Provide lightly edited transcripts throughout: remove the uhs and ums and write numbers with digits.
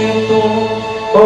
तू ओ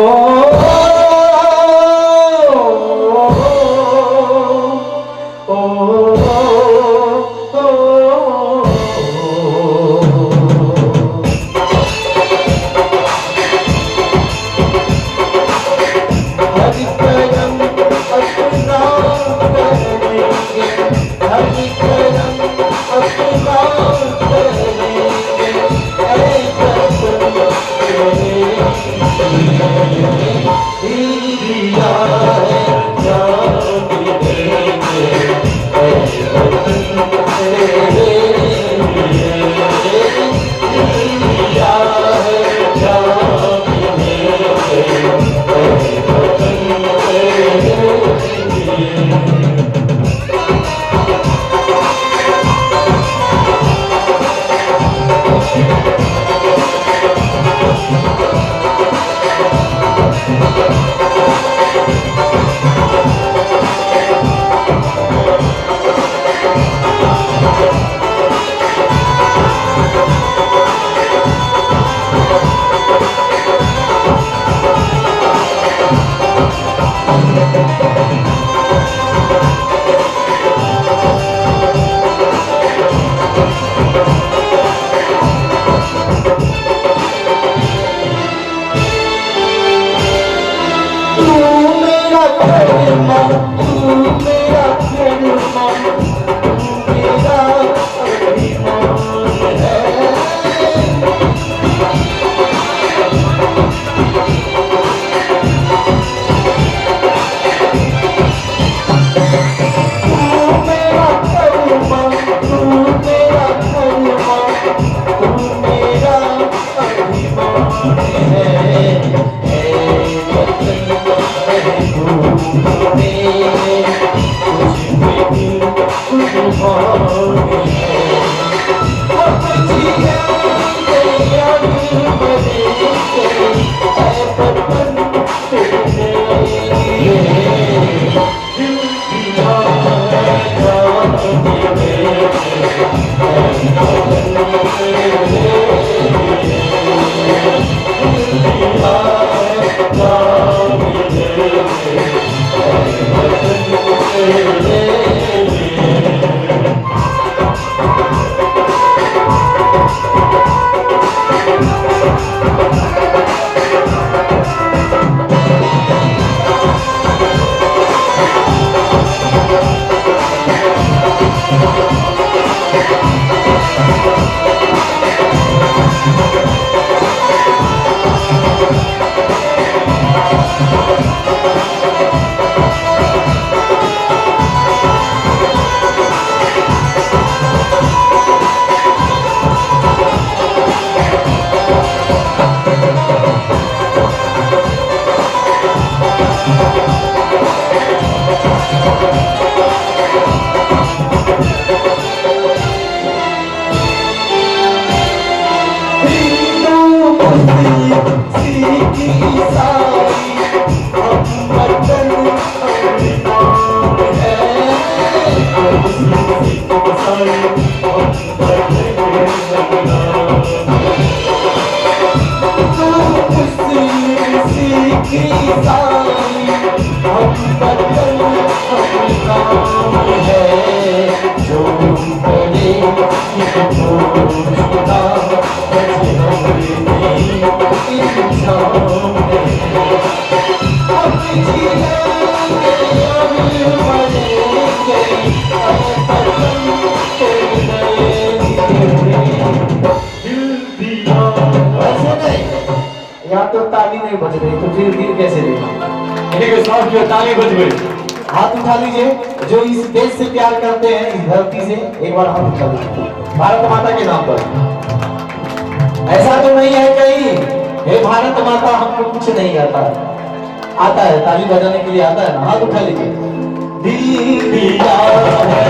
यहाँ तो ताली नहीं बज रही तो फिर गिर कैसे देगा? ताली बज गई। हाथ उठा लीजिए जो इस देश से प्यार करते हैं, इस धरती से, एक बार हाथ उठा लीजिए भारत माता के नाम पर। ऐसा तो नहीं है कहीं हे भारत माता हमको कुछ नहीं आता है, ताली बजाने के लिए आता है ना, हाथ उठा लीजिए। दिल दिया है